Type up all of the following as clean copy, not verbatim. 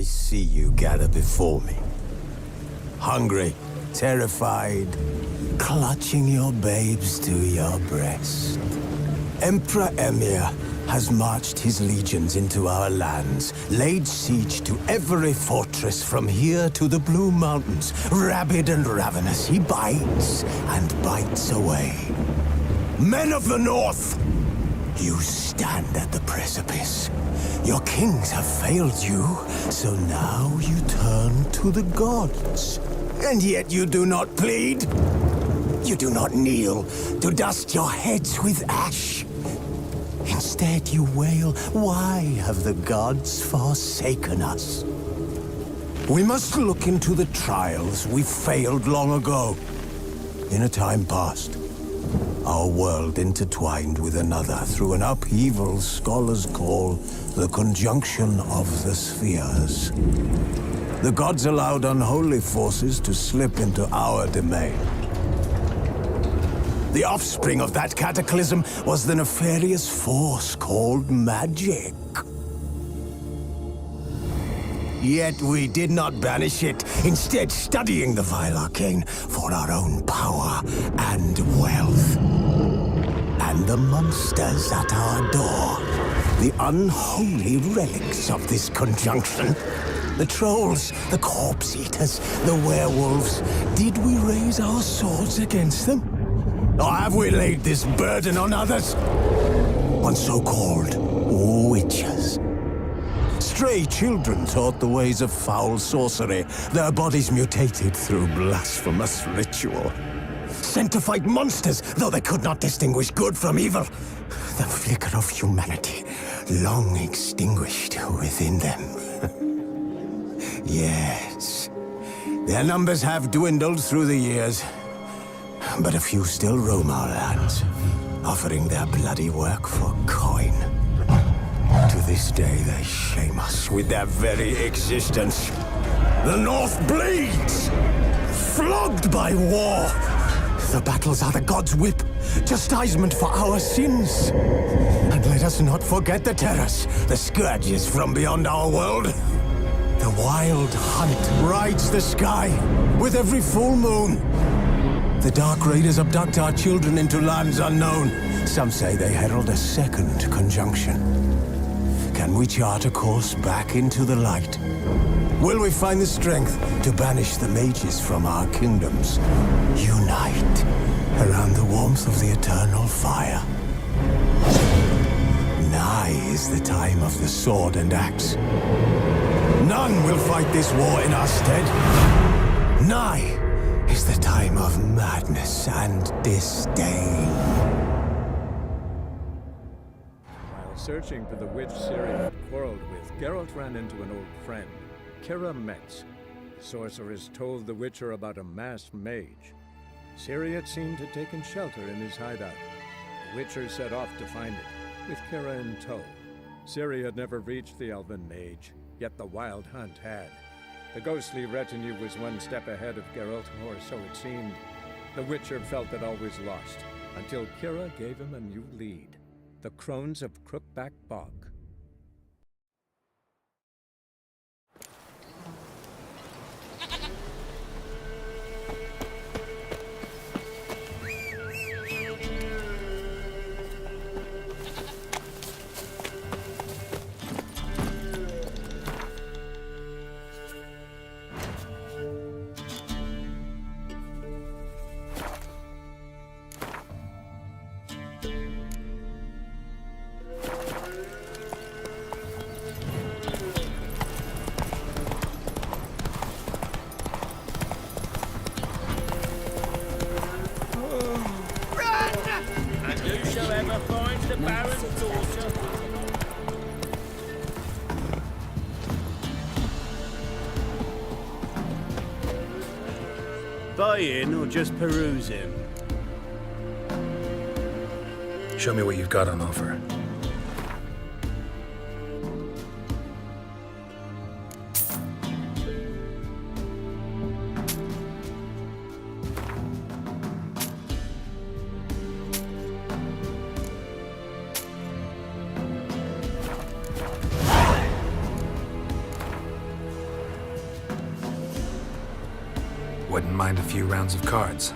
I see you gather before me. Hungry, terrified, clutching your babes to your breast. Emperor Emhyr has marched his legions into our lands, laid siege to every fortress from here to the Blue Mountains. Rabid and ravenous, he bites and bites away. Men of the North! You stand at the precipice. Your kings have failed you, so now you turn to the gods. And yet you do not plead. You do not kneel to dust your heads with ash. Instead you wail, why have the gods forsaken us? We must look into the trials we failed long ago. In a time past, our world intertwined with another through an upheaval scholars call the conjunction of the spheres. The gods allowed unholy forces to slip into our domain. The offspring of that cataclysm was the nefarious force called magic. Yet we did not banish it, instead studying the vile arcane for our own power and wealth. And the monsters at our door, the unholy relics of this conjunction. The trolls, the corpse eaters, the werewolves. Did we raise our swords against them? Or have we laid this burden on others? On so-called witches. Stray children taught the ways of foul sorcery, their bodies mutated through blasphemous ritual. Sent to fight monsters, though they could not distinguish good from evil. The flicker of humanity, long extinguished within them. Yes, their numbers have dwindled through the years. But a few still roam our lands, offering their bloody work for coin. To this day, they shame us with their very existence. The North bleeds, flogged by war. The battles are the gods' whip, chastisement for our sins. And let us not forget the terrors, the scourges from beyond our world. The wild hunt rides the sky with every full moon. The Dark Raiders abduct our children into lands unknown. Some say they herald a second conjunction. Can we chart a course back into the light? Will we find the strength to banish the mages from our kingdoms? Unite around the warmth of the eternal fire. Nigh is the time of the sword and axe. None will fight this war in our stead. Nigh is the time of madness and disdain. While searching for the witch Ciri had quarreled with, Geralt ran into an old friend, Kira Metz. The sorceress told the Witcher about a masked mage. Ciri had seemed to have taken shelter in his hideout. The Witcher set off to find it, with Kira in tow. Ciri had never reached the elven mage, yet the wild hunt had. The ghostly retinue was one step ahead of Geralt, or so it seemed. The Witcher felt that all was lost, until Kira gave him a new lead. The Crones of Crookback Bog. Buy in or just peruse him? Show me what you've got on offer. mind a few rounds of cards.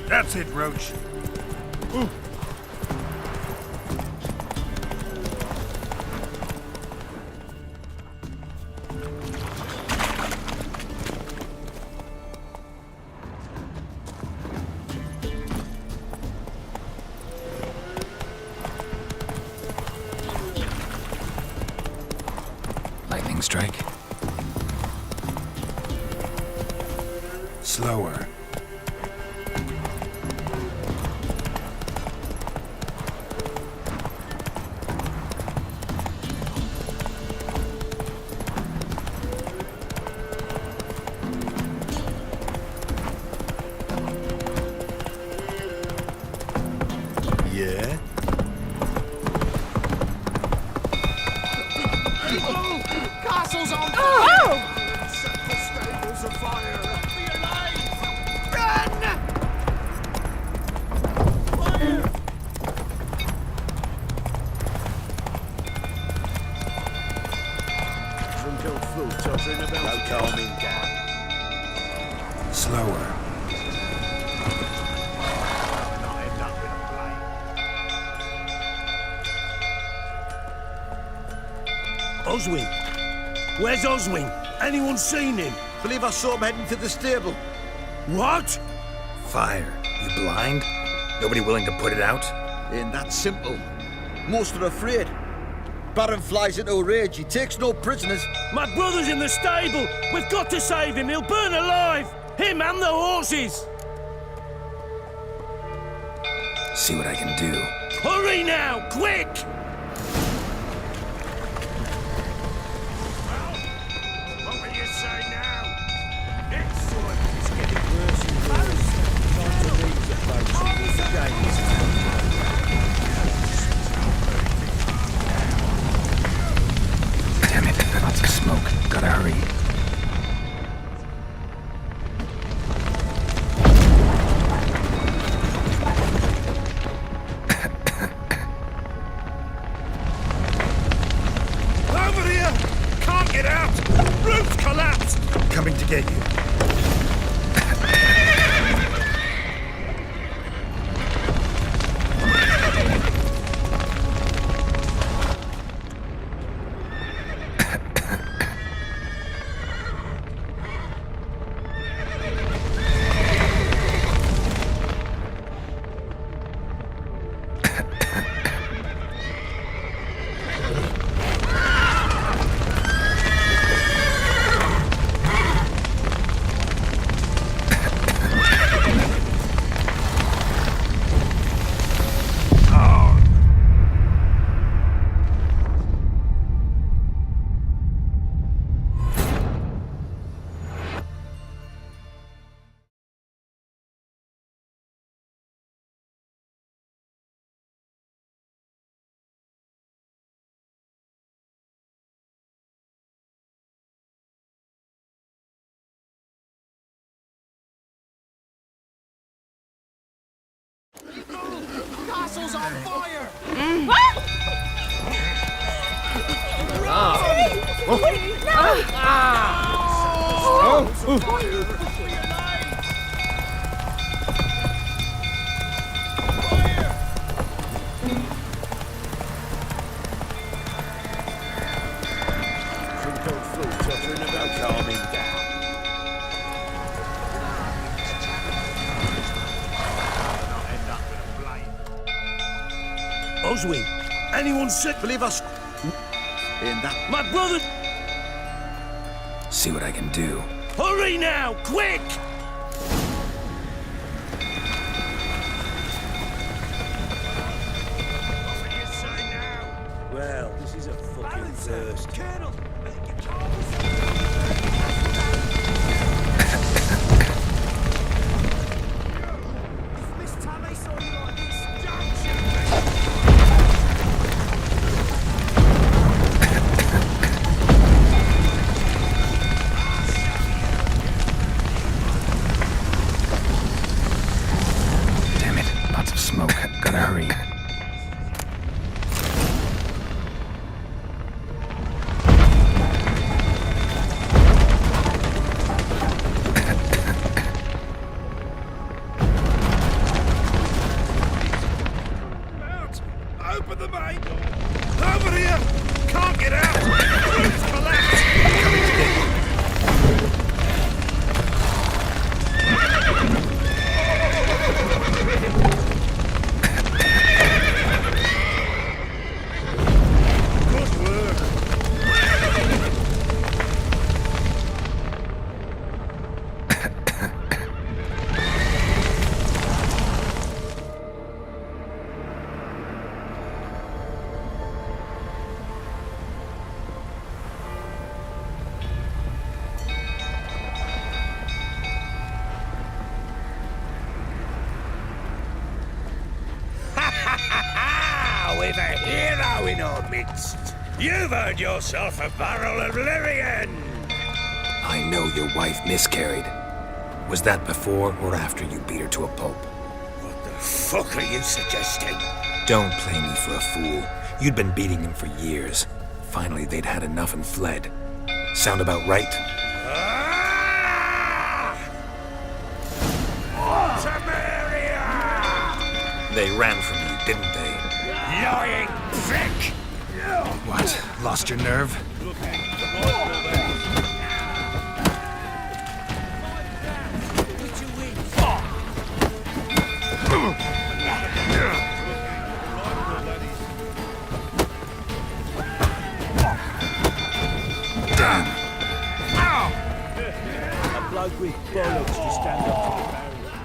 That's it, Roach. Ooh. Lightning strike. Slower. Yeah? Castle's on fire! Set the stables afire! For your life! Run! Fire! Some built food tottering about. No calming down. Slower. Not end up with a blade. Oswin! Where's Oswin? Anyone seen him? Believe I saw him heading to the stable. What? Fire. You blind? Nobody willing to put it out? Ain't that simple. Most are afraid. Baron flies into a rage. He takes no prisoners. My brother's in the stable! We've got to save him! He'll burn alive! Him and the horses! See what I can do. Hurry now! Quick! What will you say now? Excellent. It's getting worse and Damn it. Lots of smoke. Gotta hurry. over here! Can't get out! Roof's collapsed! Coming to get you. Castle's on fire! Some built food tottering about. Calming down. Not end up with a blade. Oswin! Anyone sick? Believe I saw... Ain't that... My brother... See what I can do. Hurry now! Quick! What will you say now? Well, this is a fucking first. Colonel! Miss Tammy saw you like this, Damn it. Lots of smoke. Gotta hurry. Out! Open the main door! Over here! Can't get out! Roof's collapsed! Coming to get you. Good work! we've a hero in our midst. You've earned yourself a barrel of Lyrian. I know your wife miscarried. Was that before or after you beat her to a pulp? What the fuck are you suggesting? Don't play me for a fool. You'd been beating him for years. Finally, they'd had enough and fled. Sound about right? They ran from you, didn't they? Lying prick! What? Lost your nerve? Damn. A bloke with bollocks to stand up to the barrier.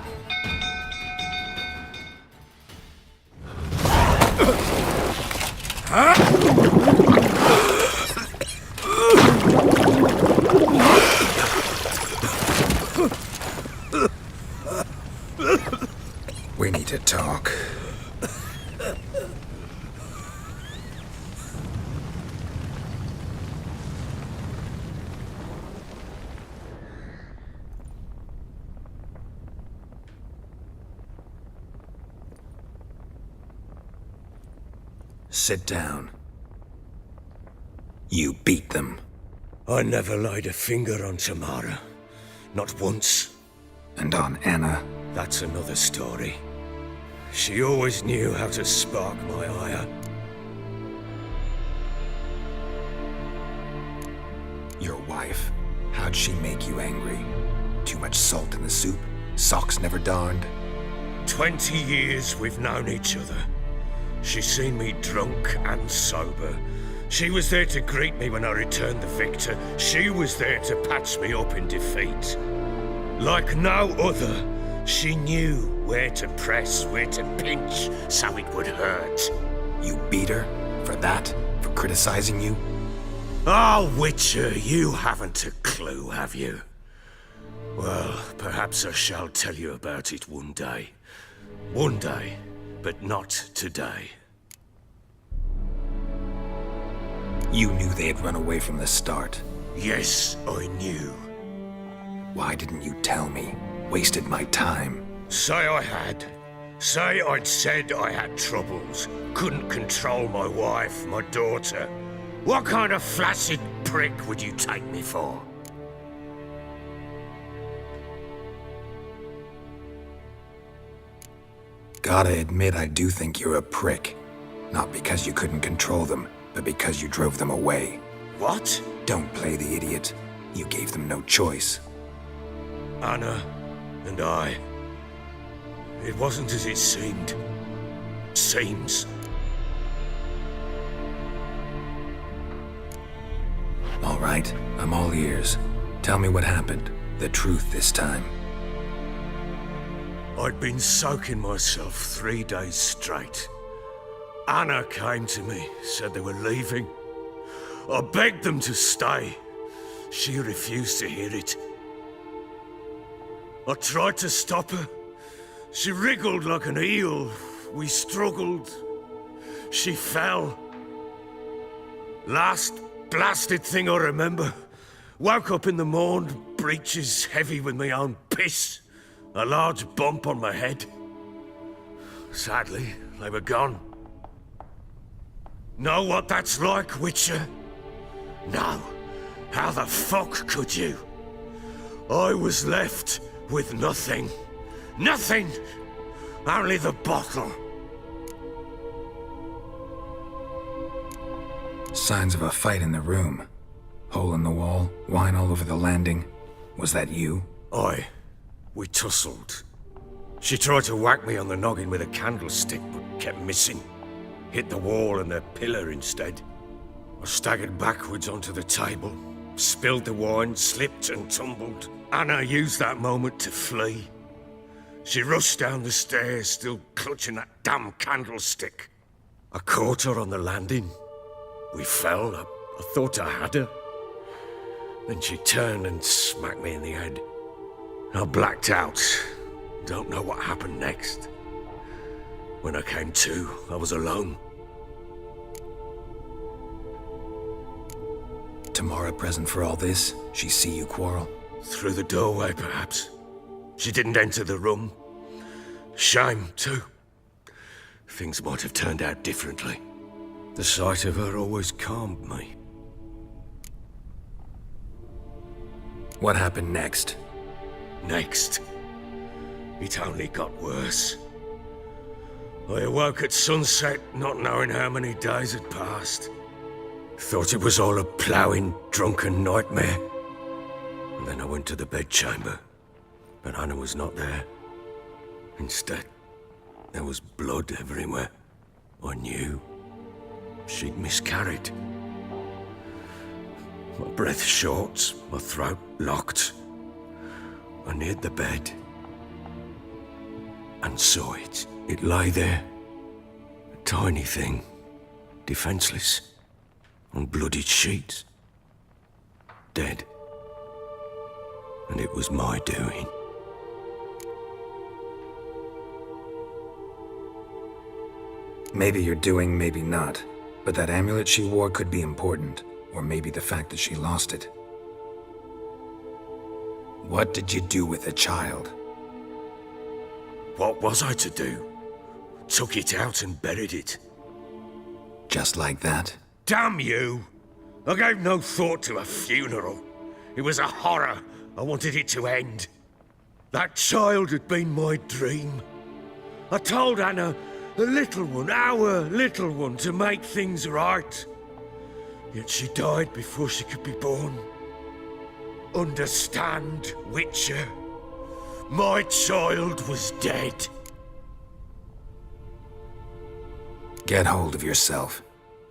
We need to talk. Sit down. You beat them. I never laid a finger on Tamara. Not once. And on Anna. That's another story. She always knew how to spark my ire. Your wife. How'd she make you angry? Too much salt in the soup? Socks never darned? 20 years we've known each other. She's seen me drunk and sober. She was there to greet me when I returned the victor. She was there to patch me up in defeat. Like no other, she knew where to press, where to pinch, so it would hurt. You beat her? For that? For criticizing you? Oh, Witcher, you haven't a clue, have you? Well, perhaps I shall tell you about it one day. One day, but not today. You knew they had run away from the start. Yes, I knew. Why didn't you tell me? Wasted my time. Say I had. Say I'd said I had troubles. Couldn't control my wife, my daughter. What kind of flaccid prick would you take me for? Gotta admit, I do think you're a prick. Not because you couldn't control them, but because you drove them away. What? Don't play the idiot. You gave them no choice. Anna and I. It wasn't as it seemed. Seems. All right, I'm all ears. Tell me what happened. The truth this time. I'd been soaking myself 3 days straight. Anna came to me, said they were leaving. I begged them to stay. She refused to hear it. I tried to stop her. She wriggled like an eel. We struggled. She fell. Last blasted thing I remember. Woke up in the morn, breeches heavy with my own piss. A large bump on my head. Sadly, they were gone. Know what that's like, Witcher? No. How the fuck could you? I was left with nothing. Nothing! Only the bottle. Signs of a fight in the room. Hole in the wall, wine all over the landing. Was that you? Aye. We tussled. She tried to whack me on the noggin with a candlestick, but kept missing. Hit the wall and a pillar instead. I staggered backwards onto the table, spilled the wine, slipped and tumbled. Anna used that moment to flee. She rushed down the stairs, still clutching that damn candlestick. I caught her on the landing. We fell. I thought I had her. Then she turned and smacked me in the head. I blacked out. Don't know what happened next. When I came to, I was alone. Tamara present for all this? She see you quarrel? Through the doorway, perhaps. She didn't enter the room. Shame, too. Things might have turned out differently. The sight of her always calmed me. What happened next? Next, it only got worse. I awoke at sunset, not knowing how many days had passed. Thought it was all a ploughing, drunken nightmare. And then I went to the bedchamber, but Anna was not there. Instead, there was blood everywhere. I knew she'd miscarried. My breath short, my throat locked. I neared the bed and saw it. It lay there, a tiny thing, defenseless, on bloodied sheets, dead. And it was my doing. Maybe you're doing, maybe not. But that amulet she wore could be important. Or maybe the fact that she lost it. What did you do with the child? What was I to do? Took it out and buried it. Just like that? Damn you! I gave no thought to a funeral. It was a horror. I wanted it to end. That child had been my dream. I told Anna, the little one, our little one, to make things right. Yet she died before she could be born. Understand, Witcher? My child was dead. Get hold of yourself.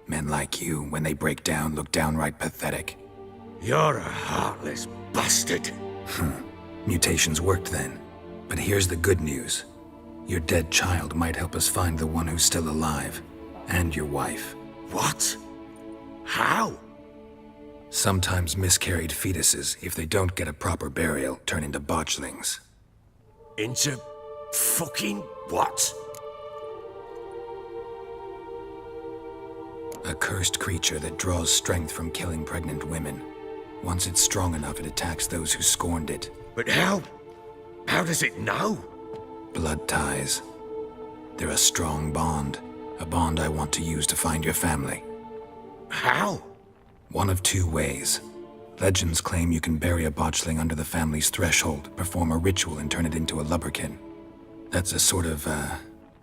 Men like you, when they break down, look downright pathetic. You're a heartless bastard. Mutations worked then. But here's the good news. Your dead child might help us find the one who's still alive. And your wife. What? How? Sometimes miscarried fetuses, if they don't get a proper burial, turn into botchlings. Into fucking what? A cursed creature that draws strength from killing pregnant women. Once it's strong enough, it attacks those who scorned it. But how? How does it know? Blood ties. They're a strong bond. A bond I want to use to find your family. How? One of two ways. Legends claim you can bury a botchling under the family's threshold, perform a ritual and turn it into a lubberkin. That's a sort of,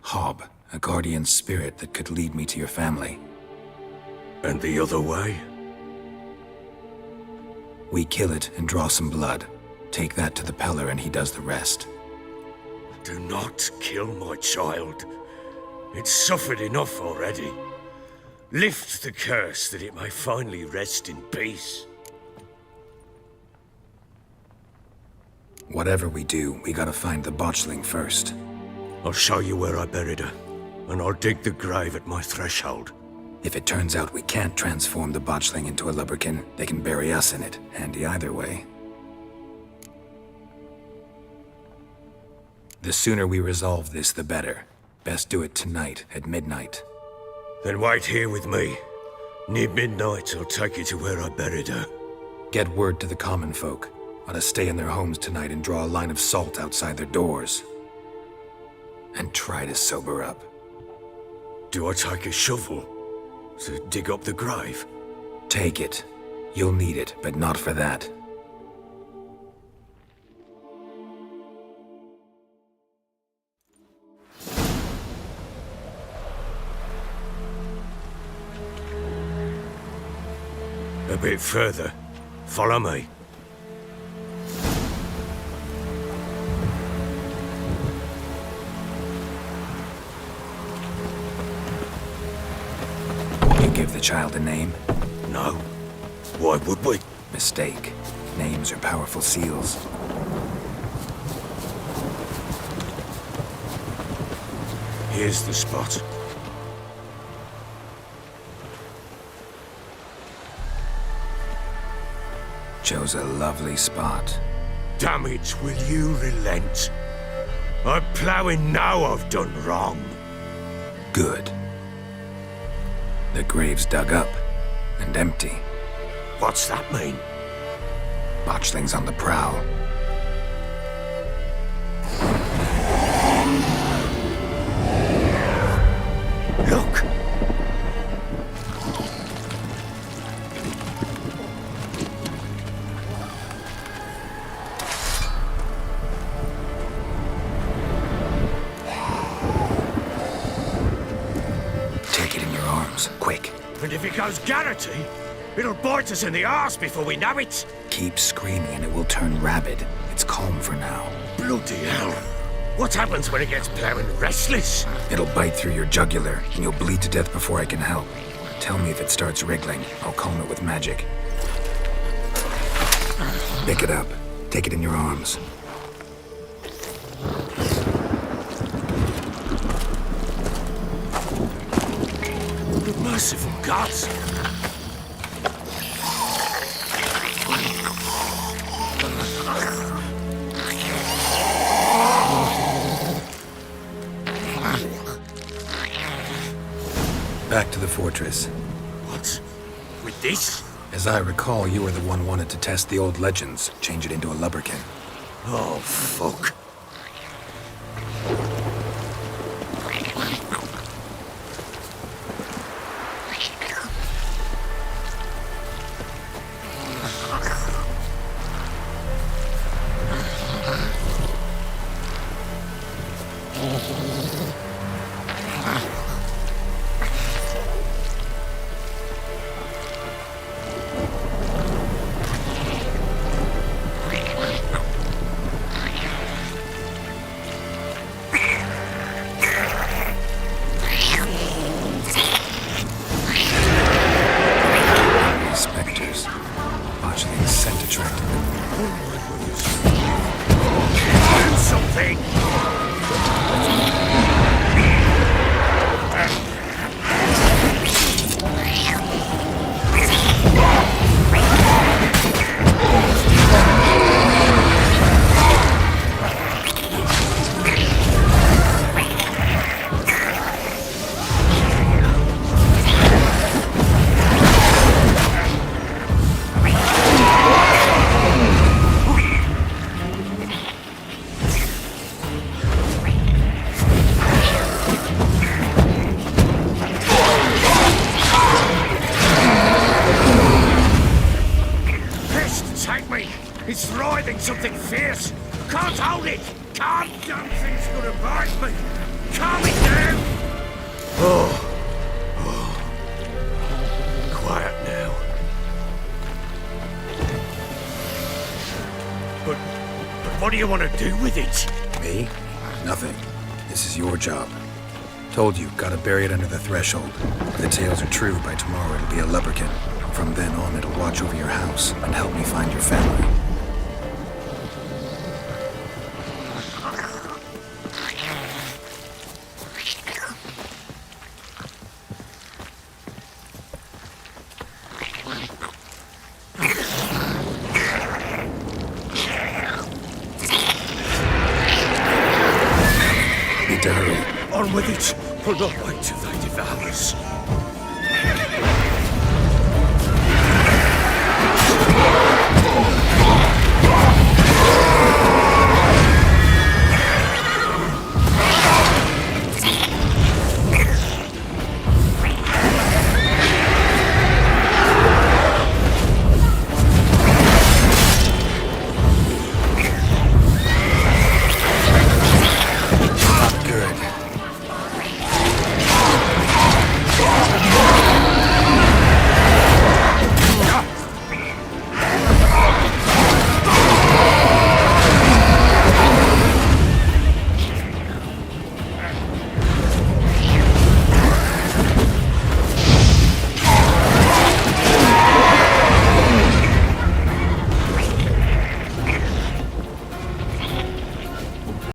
hob, a guardian spirit that could lead me to your family. And the other way? We kill it and draw some blood. Take that to the Peller and he does the rest. Do not kill my child. It's suffered enough already. Lift the curse that it may finally rest in peace. Whatever we do, we gotta find the botchling first. I'll show you where I buried her, and I'll dig the grave at my threshold. If it turns out we can't transform the botchling into a lubberkin, they can bury us in it. Handy either way. The sooner we resolve this, the better. Best do it tonight, at midnight. Then wait here with me. Near midnight, I'll take you to where I buried her. Get word to the common folk. Ought to stay in their homes tonight and draw a line of salt outside their doors. And try to sober up. Do I take a shovel to dig up the grave? Take it. You'll need it, but not for that. A bit further. Follow me. You give the child a name? No. Why would we? Mistake. Names are powerful seals. Here's the spot. Chose a lovely spot. Damn it, will you relent? I'm ploughing now I've done wrong. Good. The grave's dug up and empty. What's that mean? Botchling's on the prowl. Look! Take it in your arms, quick. And if it goes Garrity, it'll bite us in the arse before we know it. Keep screaming and it will turn rabid. It's calm for now. Bloody hell. What happens when it gets plowing restless? It'll bite through your jugular, and you'll bleed to death before I can help. Tell me if it starts wriggling. I'll calm it with magic. Pick it up. Take it in your arms. Merciful gods! Back to the fortress. What? With this? As I recall, you were the one wanted to test the old legends, change it into a lubberkin. Oh, fuck. It's writhing something fierce. Can't hold it. Can't. Damn thing's gonna bite me. Calm it down. Quiet now. But what do you want to do with it? Me? Nothing. This is your job. Told you, gotta bury it under the threshold. If the tales are true, by tomorrow it'll be a lubberkin. From then on, it'll watch over your house and help me find your family. Need to hurry. On with it. We'll not wait till they devour us.